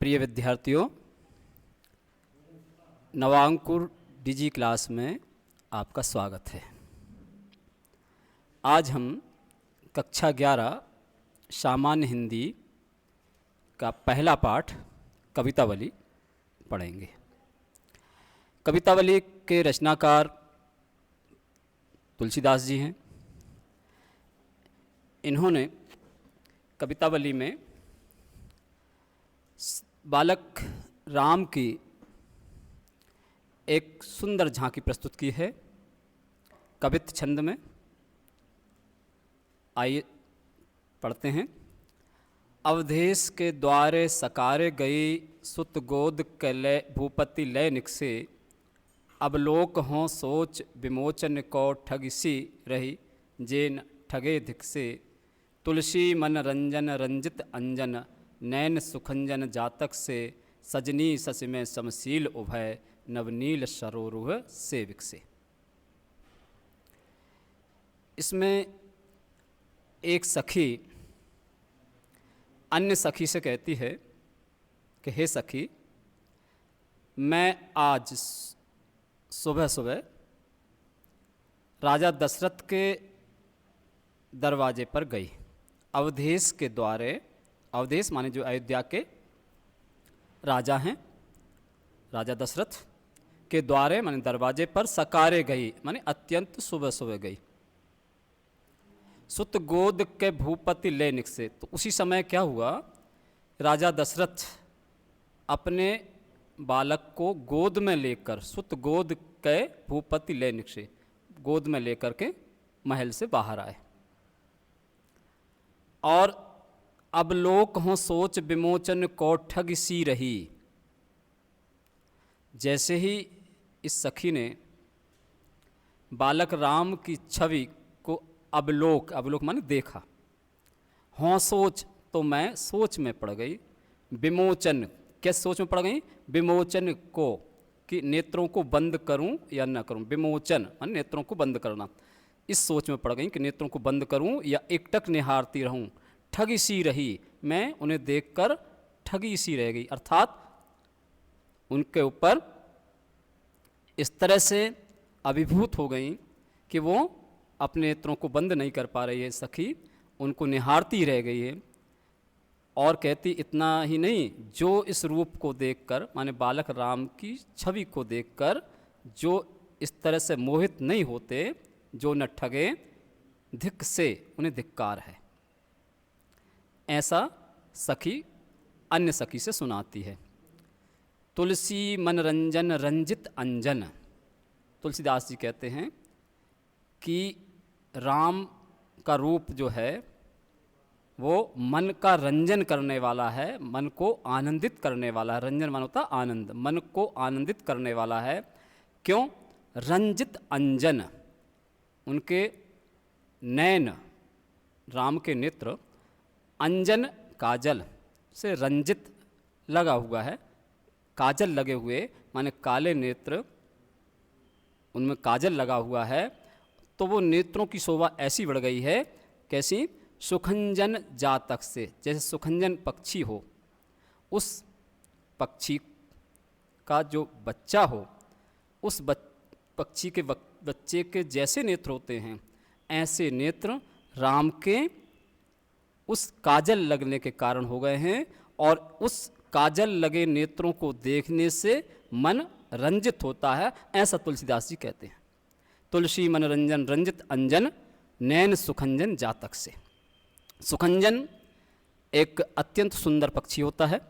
प्रिय विद्यार्थियों, नवांकुर डिजी क्लास में आपका स्वागत है। आज हम कक्षा 11 सामान्य हिंदी का पहला पाठ कवितावली पढ़ेंगे। कवितावली के रचनाकार तुलसीदास जी हैं। इन्होंने कवितावली में बालक राम की एक सुंदर झांकी प्रस्तुत की है कवित्त छंद में। आइए पढ़ते हैं। अवधेश के द्वारे सकारे गई, सुत गोद के लय भूपति लय निकसे। अब लोक हों सोच विमोचन को, ठगिसी रही जेन ठगे धिक से। तुलसी मन रंजन रंजित अंजन, नैन सुखंजन जातक से। सजनी सस में समशील उभय, नवनील सरोरुह से विकसे। इसमें एक सखी अन्य सखी से कहती है कि हे सखी, मैं आज सुबह सुबह राजा दशरथ के दरवाजे पर गई। अवधेश के द्वारे, अवधेश माने जो अयोध्या के राजा हैं, राजा दशरथ के द्वारे माने दरवाजे पर सकारे गई माने अत्यंत सुबह सुबह गई। सुत गोद के भूपति ले निकसे, तो उसी समय क्या हुआ, राजा दशरथ अपने बालक को गोद में लेकर, सुत गोद के भूपति ले निकसे, गोद में लेकर के महल से बाहर आए। और अब लोक हों सोच विमोचन को, ठग सी रही। जैसे ही इस सखी ने बालक राम की छवि को अवलोक, अवलोक माने देखा, हों सोच तो मैं सोच में पड़ गई। विमोचन, कैसे सोच में पड़ गई, विमोचन को कि नेत्रों को बंद करूं या न करूं। विमोचन माने नेत्रों को बंद करना। इस सोच में पड़ गई कि नेत्रों को बंद करूं या एकटक निहारती रहूं। ठगी सी रही, मैं उन्हें देखकर ठगी सी रह गई, अर्थात उनके ऊपर इस तरह से अभिभूत हो गई कि वो अपने नेत्रों को बंद नहीं कर पा रही है। सखी उनको निहारती रह गई है। और कहती इतना ही नहीं, जो इस रूप को देखकर माने बालक राम की छवि को देखकर जो इस तरह से मोहित नहीं होते, जो न ठगे, धिक से उन्हें धिक्कार है। ऐसा सखी अन्य सखी से सुनाती है। तुलसी मनरंजन रंजित अंजन, तुलसीदास जी कहते हैं कि राम का रूप जो है वो मन का रंजन करने वाला है, मन को आनंदित करने वाला है। रंजन मन होता आनंद, मन को आनंदित करने वाला है। क्यों? रंजित अंजन, उनके नैन, राम के नेत्र अंजन काजल से रंजित लगा हुआ है। काजल लगे हुए माने काले नेत्र, उनमें काजल लगा हुआ है। तो वो नेत्रों की शोभा ऐसी बढ़ गई है, कैसी, सुखंजन जातक से, जैसे सुखंजन पक्षी हो, उस पक्षी का जो बच्चा हो, उस पक्षी के बच्चे के जैसे नेत्र होते हैं, ऐसे नेत्र राम के उस काजल लगने के कारण हो गए हैं। और उस काजल लगे नेत्रों को देखने से मन रंजित होता है, ऐसा तुलसीदास जी कहते हैं। तुलसी मनरंजन रंजित अंजन, नैन सुखंजन जातक से। सुखंजन एक अत्यंत सुंदर पक्षी होता है।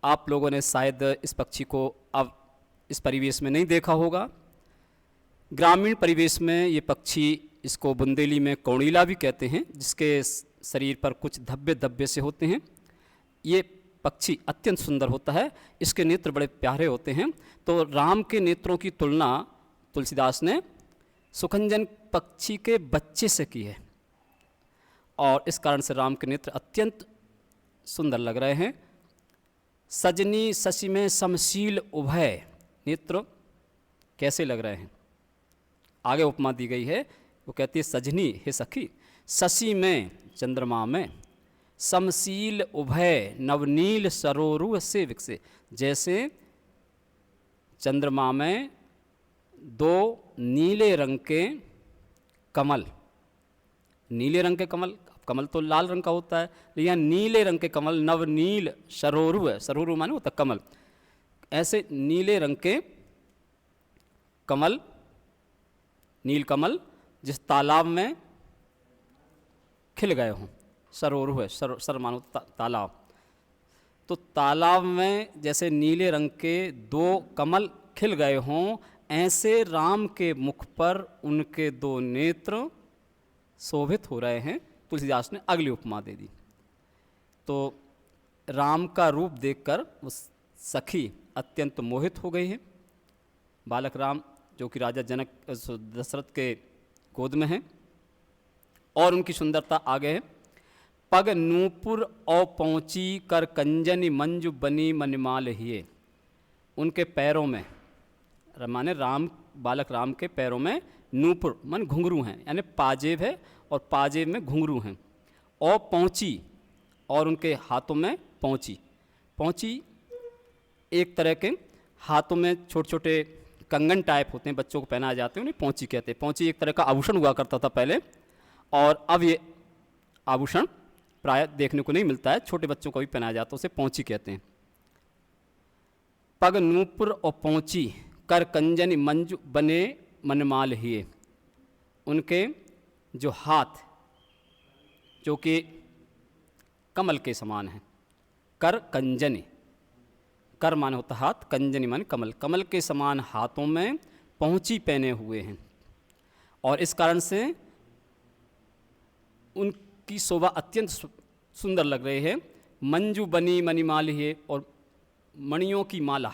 आप लोगों ने शायद इस पक्षी को अब इस परिवेश में नहीं देखा होगा। ग्रामीण परिवेश में ये पक्षी, इसको बुंदेली में कौड़ीला भी कहते हैं, जिसके शरीर पर कुछ धब्बे धब्बे से होते हैं। ये पक्षी अत्यंत सुंदर होता है, इसके नेत्र बड़े प्यारे होते हैं। तो राम के नेत्रों की तुलना तुलसीदास ने सुखंजन पक्षी के बच्चे से की है, और इस कारण से राम के नेत्र अत्यंत सुंदर लग रहे हैं। सजनी शशि में समशील उभय, नेत्र कैसे लग रहे हैं, आगे उपमा दी गई है। वो कहती है सजनी, हे सखी, शशि में चंद्रमा में, समशील उभय नवनील सरोरुह से विकसे। जैसे चंद्रमा में दो नीले रंग के कमल, नीले रंग के कमल, कमल तो लाल रंग का होता है, लेकिन यहाँ नीले रंग के कमल, नवनील सरोरुह, सरोरुह माने होता कमल, ऐसे नीले रंग के कमल, नील कमल जिस तालाब में खिल गए हों। सरोरुह, सर मानो तालाब, तो तालाब में जैसे नीले रंग के दो कमल खिल गए हों, ऐसे राम के मुख पर उनके दो नेत्र शोभित हो रहे हैं। तुलसीदास ने अगली उपमा दे दी। तो राम का रूप देखकर उस सखी अत्यंत मोहित हो गई है। बालक राम जो कि राजा जनक दशरथ के गोद में हैं और उनकी सुंदरता आगे है। पग नूपुर औ पहुँची कर कंजनी मंजू बनी मनिमाल हिये। उनके पैरों में, माने राम, बालक राम के पैरों में नूपुर मन घुंघरू हैं, यानी पाजेब है और पाजेब में घुंघरू हैं। और पहुँची, और उनके हाथों में पहुँची। पहुँची एक तरह के हाथों में छोटे छोटे कंगन टाइप होते हैं, बच्चों को पहनाए जाते हैं, उन्हें पहुँची कहते हैं। पहुँची एक तरह का आभूषण हुआ करता था पहले, और अब ये आभूषण प्राय देखने को नहीं मिलता है, छोटे बच्चों को भी पहनाया जाता है, उसे पहुँची कहते हैं। पग नूपुर और पहुँची कर कंजनी मंजू बने मनमाल हिये। उनके जो हाथ जो कि कमल के समान हैं, कर कंजनी, कर माने होता हाथ, कंजनी माने कमल, कमल के समान हाथों में पहुँची पहने हुए हैं। और इस कारण से उनकी शोभा अत्यंत सुंदर लग रही है। मंजू बनी मणिमाल है, और मणियों की माला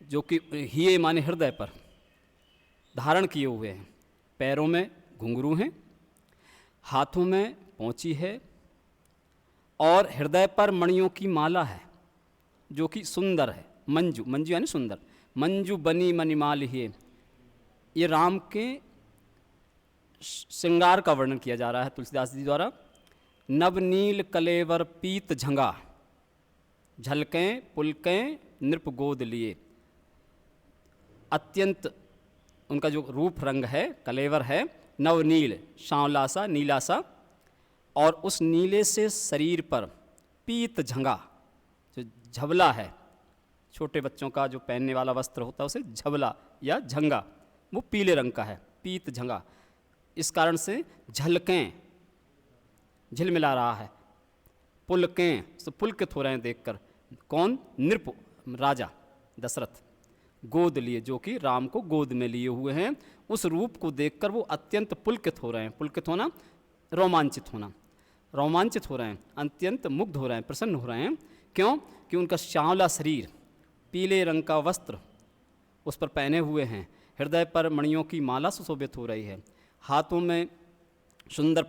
जो कि हिये माने हृदय पर धारण किए हुए हैं। पैरों में घुंघरू हैं, हाथों में पहुँची है, और हृदय पर मणियों की माला है जो कि सुंदर है। मंजू, मंजू यानी सुंदर। मंजू बनी मणिमाल हिये, ये राम के श्रृंगार का वर्णन किया जा रहा है तुलसीदास जी द्वारा। नवनील कलेवर पीत झंगा, झलकें पुलकें नृप गोद लिए। अत्यंत उनका जो रूप रंग है, कलेवर है, नवनील सांवला सा, नीला सा, और उस नीले से शरीर पर पीत झंगा, जो झबला है, छोटे बच्चों का जो पहनने वाला वस्त्र होता है उसे झबला या झंगा, वो पीले रंग का है, पीत झंगा। इस कारण से झलकें, झिलमिला रहा है, पुलकें, तो पुलकित हो रहे हैं देखकर। कौन? नृप, राजा दशरथ गोद लिए, जो कि राम को गोद में लिए हुए हैं। उस रूप को देखकर वो अत्यंत पुलकित हो रहे हैं। पुलकित होना, रोमांचित होना, रोमांचित हो रहे हैं, अत्यंत मुग्ध हो रहे हैं, प्रसन्न हो रहे हैं। क्यों? कि उनका सांवला शरीर, पीले रंग का वस्त्र उस पर पहने हुए हैं, हृदय पर मणियों की माला सुशोभित हो रही है, हाथों में सुंदर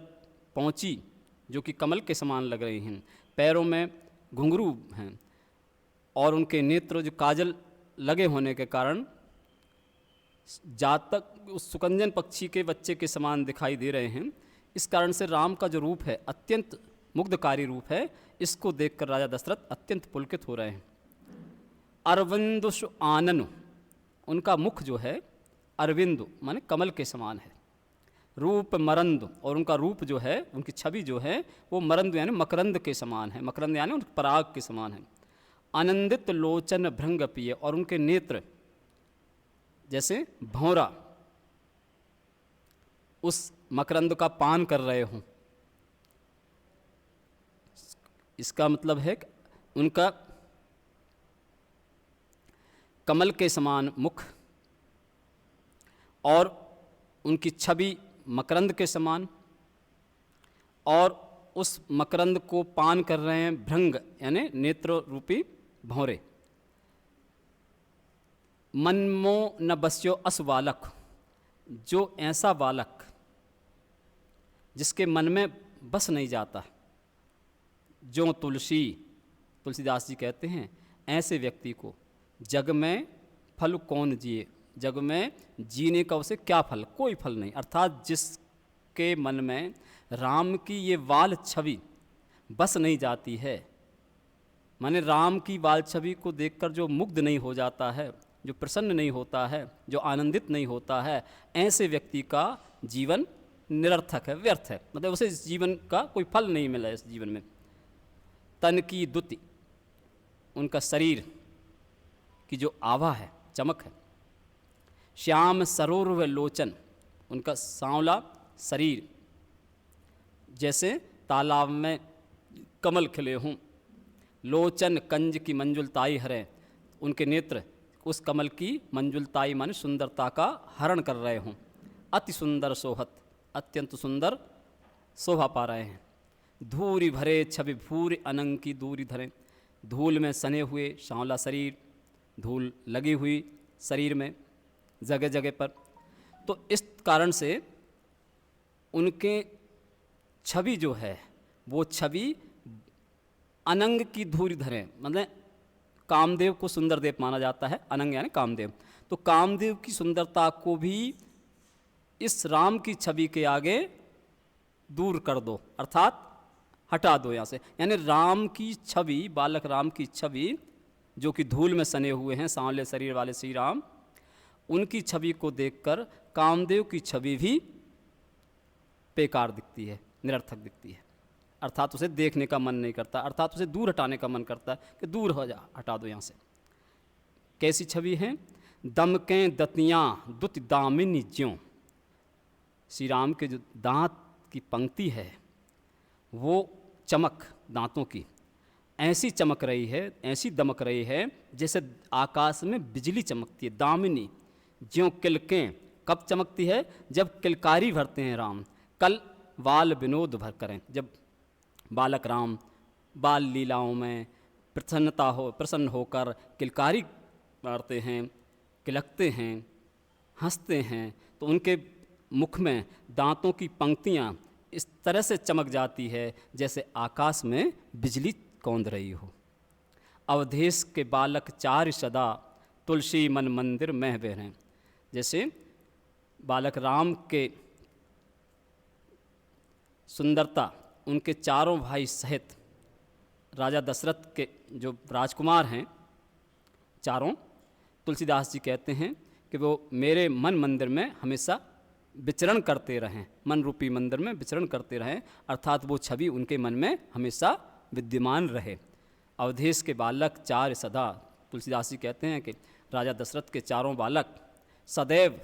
पहुँची जो कि कमल के समान लग रही हैं, पैरों में घुंघरू हैं, और उनके नेत्र जो काजल लगे होने के कारण जातक उस सुकंजन पक्षी के बच्चे के समान दिखाई दे रहे हैं। इस कारण से राम का जो रूप है अत्यंत मुग्धकारी रूप है। इसको देखकर राजा दशरथ अत्यंत पुलकित हो रहे हैं। अरविंदुष आनन, उनका मुख जो है अरविंद माने कमल के समान है। रूप मरंद, और उनका रूप जो है, उनकी छवि जो है वो मरंद यानी मकरंद के समान है, मकरंद यानी उनके पराग के समान है। आनंदित लोचन भृंग पिए, और उनके नेत्र जैसे भौरा उस मकरंद का पान कर रहे हों। इसका मतलब है कि उनका कमल के समान मुख और उनकी छवि मकरंद के समान, और उस मकरंद को पान कर रहे हैं भृंग यानी नेत्र रूपी भौरे। मनमो न बस्यो अस बालक, जो ऐसा बालक जिसके मन में बस नहीं जाता, जो तुलसीदास जी कहते हैं ऐसे व्यक्ति को जग में फल कौन जिए, जग में जीने का उसे क्या फल, कोई फल नहीं। अर्थात जिसके मन में राम की ये वाल छवि बस नहीं जाती है। माने राम की वाल छवि को देखकर जो मुग्ध नहीं हो जाता है, जो प्रसन्न नहीं होता है, जो आनंदित नहीं होता है, ऐसे व्यक्ति का जीवन निरर्थक है, व्यर्थ है। मतलब उसे इस जीवन का कोई फल नहीं मिला इस जीवन में। तन की द्युति, उनका शरीर की जो आभा है, चमक है। श्याम सरोवर लोचन, उनका सांवला शरीर जैसे तालाब में कमल खिले हों। लोचन कंज की मंजुलताई हरे, उनके नेत्र उस कमल की मंजुलताई माने सुंदरता का हरण कर रहे हों। अति सुंदर सोहत, अत्यंत सुंदर शोभा पा रहे हैं। धूरी भरे छवि भूरी अनंग की दूरी धरे, धूल में सने हुए सांवला शरीर, धूल लगी हुई शरीर में जगह जगह पर। तो इस कारण से उनके छवि जो है वो छवि अनंग की धूरी धरे, मतलब कामदेव को सुंदर देव माना जाता है। अनंग यानी कामदेव। तो कामदेव की सुंदरता को भी इस राम की छवि के आगे दूर कर दो, अर्थात हटा दो यहाँ से। यानी राम की छवि, बालक राम की छवि जो कि धूल में सने हुए हैं, सांवले शरीर वाले श्री राम, उनकी छवि को देखकर कामदेव की छवि भी बेकार दिखती है, निरर्थक दिखती है। अर्थात उसे देखने का मन नहीं करता, अर्थात उसे दूर हटाने का मन करता है कि दूर हो जा, हटा दो यहाँ से। कैसी छवि है? दमकें दतियाँ दुति दामिनी ज्यों, श्री राम के जो दांत की पंक्ति है वो चमक दांतों की ऐसी चमक रही है, ऐसी दमक रही है जैसे आकाश में बिजली चमकती है। दामिनी ज्यों किलकें, कब चमकती है? जब किलकारी भरते हैं राम। कल बाल विनोद भर करें, जब बालक राम बाल लीलाओं में प्रसन्न होकर किलकारी मारते हैं, किलकते हैं, हंसते हैं, तो उनके मुख में दांतों की पंक्तियाँ इस तरह से चमक जाती है जैसे आकाश में बिजली कौंध रही हो। अवधेश के बालक चार सदा तुलसी मन मंदिर मह बहरें, जैसे बालक राम के सुंदरता उनके चारों भाई सहित राजा दशरथ के जो राजकुमार हैं चारों, तुलसीदास जी कहते हैं कि वो मेरे मन मंदिर में हमेशा विचरण करते रहें, मन रूपी मंदिर में विचरण करते रहें, अर्थात वो छवि उनके मन में हमेशा विद्यमान रहे। अवधेश के बालक चार सदा, तुलसीदास जी कहते हैं कि राजा दशरथ के चारों बालक सदैव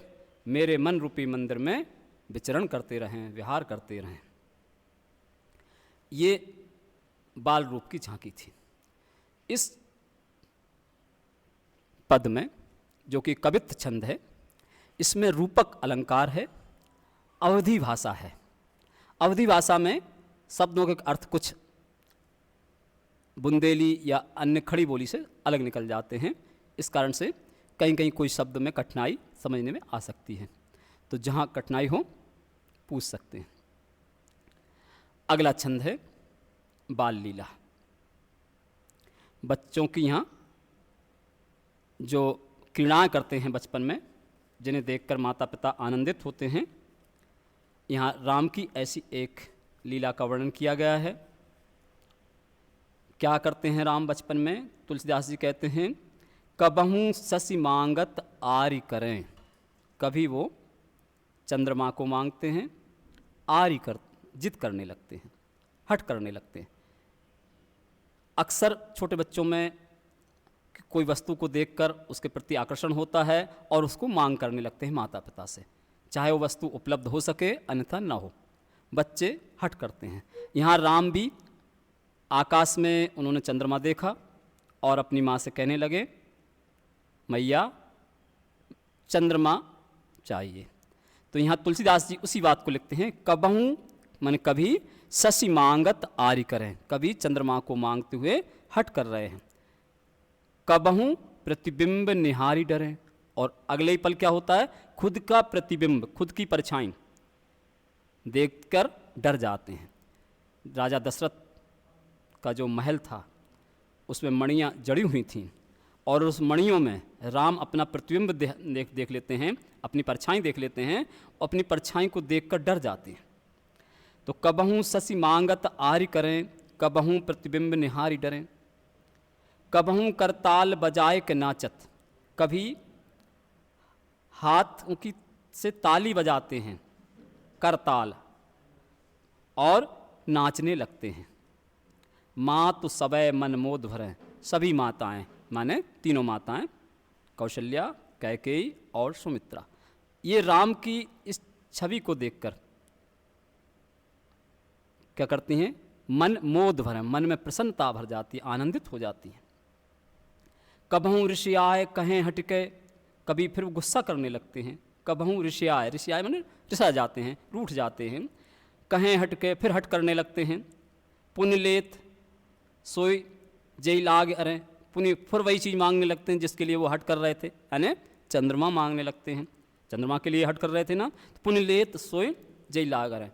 मेरे मन रूपी मंदिर में विचरण करते रहें, विहार करते रहें। ये बाल रूप की झांकी थी। इस पद में जो कि कवित्व छंद है, इसमें रूपक अलंकार है, अवधि भाषा है। अवधि भाषा में शब्दों के अर्थ कुछ बुंदेली या अन्य खड़ी बोली से अलग निकल जाते हैं। इस कारण से कहीं कहीं कोई शब्द में कठिनाई समझने में आ सकती है, तो जहाँ कठिनाई हो पूछ सकते हैं। अगला छंद है बाल लीला। बच्चों की यहाँ जो क्रीड़ाएँ करते हैं बचपन में, जिन्हें देखकर माता पिता आनंदित होते हैं, यहाँ राम की ऐसी एक लीला का वर्णन किया गया है। क्या करते हैं राम बचपन में? तुलसीदास जी कहते हैं कबहू शशि मांगत आरी करें, कभी वो चंद्रमा को मांगते हैं, आरी कर जिद करने लगते हैं, हट करने लगते हैं। अक्सर छोटे बच्चों में कोई वस्तु को देखकर उसके प्रति आकर्षण होता है और उसको मांग करने लगते हैं माता पिता से, चाहे वो वस्तु उपलब्ध हो सके अन्यथा ना हो, बच्चे हट करते हैं। यहाँ राम भी आकाश में उन्होंने चंद्रमा देखा और अपनी माँ से कहने लगे मैया चंद्रमा चाहिए। तो यहाँ तुलसीदास जी उसी बात को लिखते हैं कबहू माने कभी शशि मांगत आरी करें, कभी चंद्रमा को मांगते हुए हट कर रहे हैं। कबहू प्रतिबिंब निहारी डरें, और अगले ही पल क्या होता है? खुद का प्रतिबिंब, खुद की परछाई देखकर डर जाते हैं। राजा दशरथ का जो महल था उसमें मणियाँ जड़ी हुई थीं और उस मणियों में राम अपना प्रतिबिंब देख लेते हैं, अपनी परछाई देख लेते हैं, अपनी परछाई को देखकर डर जाते हैं। तो कबहूँ शशि मांगत आरि करें, कबहूँ प्रतिबिंब निहारी डरें, कबहूँ करताल बजाए के नाचत, कभी हाथ की से ताली बजाते हैं करताल और नाचने लगते हैं। माँ तो सबय मन मोद भरें, सभी माताएं माने तीनों माताएं कौशल्या, कैकेयी और सुमित्रा, ये राम की इस छवि को देखकर क्या करती हैं, मन मोद भरें, मन में प्रसन्नता भर जाती है, आनंदित हो जाती हैं। कबहूँ ऋषि आए कहें हटके, कभी फिर गुस्सा करने लगते हैं। कबहूँ ऋषि आए माने रिसा जाते हैं, रूठ जाते हैं। कहें हटके, फिर हट करने लगते हैं। पुण्य लेत सोई जय लाग अरे, पुण्य फिर वही चीज़ मांगने लगते हैं जिसके लिए वो हट कर रहे थे, यानी चंद्रमा मांगने लगते हैं। चंद्रमा के लिए हट कर रहे थे ना, तो पुण्य लेत सोई जय लाग अरे,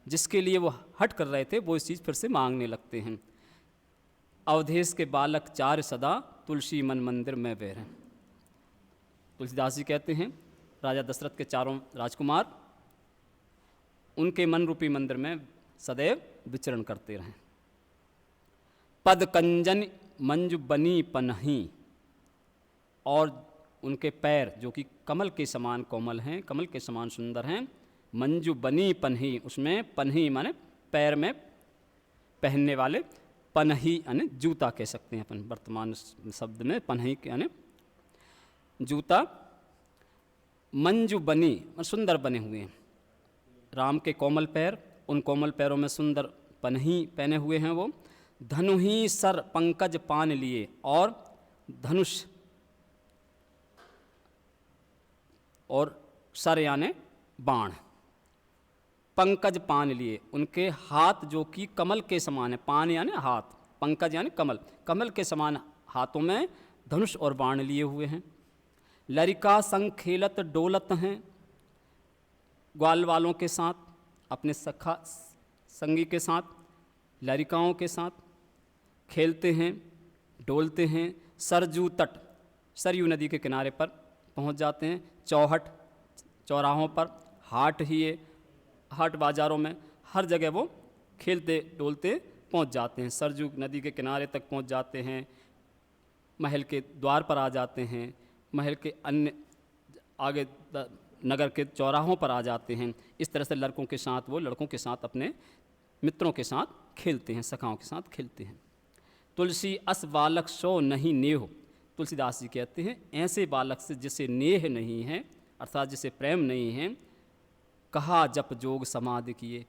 जिसके लिए वो हट कर रहे थे वो इस चीज़ फिर से मांगने लगते हैं। अवधेश के बालक चार सदा, तुलसी मन मंदिर में बैठे। तुलसीदास जी कहते हैं राजा दशरथ के चारों राजकुमार उनके मन रूपी मंदिर में सदैव विचरण करते रहें। पद कंजन मंजु बनी पनही, और उनके पैर जो कि कमल के समान कोमल हैं, कमल के समान सुंदर हैं। मंजु बनी पनही, उसमें पनही माने पैर में पहनने वाले, पनही यानी जूता कह सकते हैं अपन वर्तमान शब्द में, पनही यानी जूता। मंजु बनी सुंदर बने हुए हैं राम के कोमल पैर, उन कोमल पैरों में सुंदर पनही पहने हुए हैं वो। धनुही सर पंकज पान लिए, और धनुष और सर यानी बाण, पंकज पान लिए, उनके हाथ जो कि कमल के समान है, पान यानी हाथ, पंकज यानी कमल, कमल के समान हाथों में धनुष और बाण लिए हुए हैं। लरिका संग खेलत डोलत हैं, ग्वाल वालों के साथ, अपने सखा संगी के साथ, लरिकाओं के साथ खेलते हैं, डोलते हैं। सरजू तट, सरयू नदी के किनारे पर पहुंच जाते हैं। चौहट, चौराहों पर, हाट ही हाट बाज़ारों में, हर जगह वो खेलते डोलते पहुंच जाते हैं। सरजू नदी के किनारे तक पहुंच जाते हैं, महल के द्वार पर आ जाते हैं, महल के अन्य आगे नगर के चौराहों पर आ जाते हैं। इस तरह से लड़कों के साथ वो लड़कों के साथ अपने मित्रों के साथ खेलते हैं, सखाओं के साथ खेलते हैं। तुलसी अस बालक सो नहीं नेह, तुलसीदास जी कहते हैं ऐसे बालक से जिसे नेह नहीं है, अर्थात जिसे प्रेम नहीं है। कहा जप जोग समाधि किए,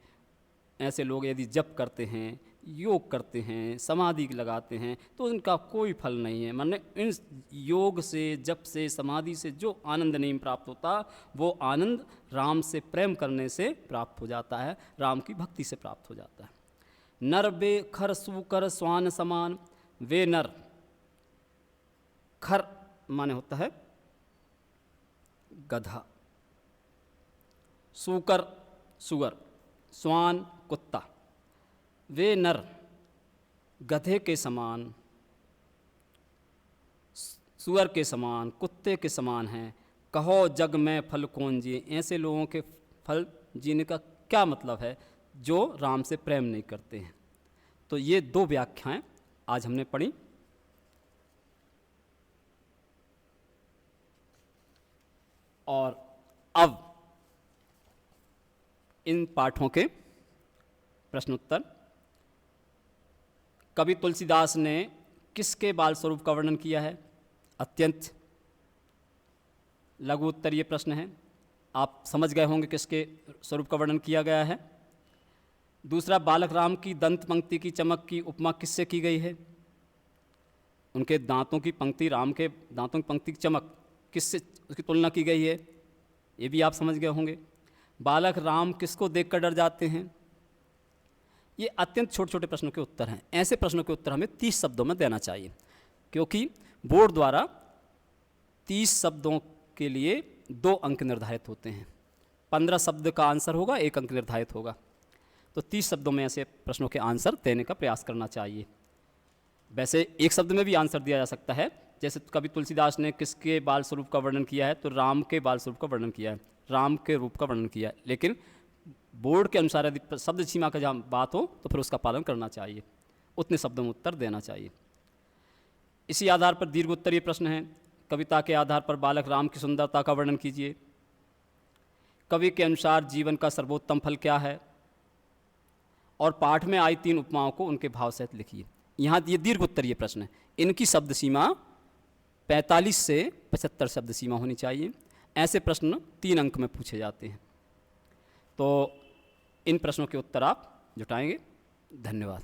ऐसे लोग यदि जप करते हैं, योग करते हैं, समाधि लगाते हैं तो उनका कोई फल नहीं है। माने इन योग से, जप से, समाधि से जो आनंद नहीं प्राप्त होता, वो आनंद राम से प्रेम करने से प्राप्त हो जाता है, राम की भक्ति से प्राप्त हो जाता है। नर बे खर सूकर स्वान समान, वे नर, खर माने होता है गधा, सूकर सुअर, स्वान कुत्ता, वे नर गधे के समान, सुअर के समान, कुत्ते के समान हैं। कहो जग में फल कौन जिए, ऐसे लोगों के फल जीने का क्या मतलब है जो राम से प्रेम नहीं करते हैं। तो ये दो व्याख्याएं आज हमने पढ़ी। और अब इन पाठों के प्रश्नोत्तर। कवि तुलसीदास ने किसके बाल स्वरूप का वर्णन किया है? अत्यंत लघु उत्तरीय प्रश्न है, आप समझ गए होंगे किसके स्वरूप का वर्णन किया गया है। दूसरा, बालक राम की दंत पंक्ति की चमक की उपमा किससे की गई है? उनके दांतों की पंक्ति, राम के दांतों की पंक्ति की चमक किससे उसकी तुलना की गई है, ये भी आप समझ गए होंगे। बालक राम किसको देखकर डर जाते हैं? ये अत्यंत छोटे छोटे प्रश्नों के उत्तर हैं। ऐसे प्रश्नों के उत्तर हमें 30 शब्दों में देना चाहिए, क्योंकि बोर्ड द्वारा 30 शब्दों के लिए 2 अंक निर्धारित होते हैं। 15 शब्द का आंसर होगा, 1 अंक निर्धारित होगा। तो 30 शब्दों में ऐसे प्रश्नों के आंसर देने का प्रयास करना चाहिए। वैसे 1 शब्द में भी आंसर दिया जा सकता है, जैसे कवि तुलसीदास ने किसके बाल स्वरूप का वर्णन किया है, तो राम के बाल स्वरूप का वर्णन किया है, राम के रूप का वर्णन किया है। लेकिन बोर्ड के अनुसार यदि शब्द सीमा का जहाँ बात हो तो फिर उसका पालन करना चाहिए, उतने शब्दों में उत्तर देना चाहिए। इसी आधार पर दीर्घ उत्तरीय प्रश्न है। कविता के आधार पर बालक राम की सुंदरता का वर्णन कीजिए। कवि के अनुसार जीवन का सर्वोत्तम फल क्या है? और पाठ में आई 3 उपमाओं को उनके भाव सहित लिखिए। यहाँ ये दीर्घ उत्तरीय प्रश्न है, इनकी शब्द सीमा 45 से 75 शब्द सीमा होनी चाहिए। ऐसे प्रश्न 3 अंक में पूछे जाते हैं। तो इन प्रश्नों के उत्तर आप जुटाएंगे। धन्यवाद।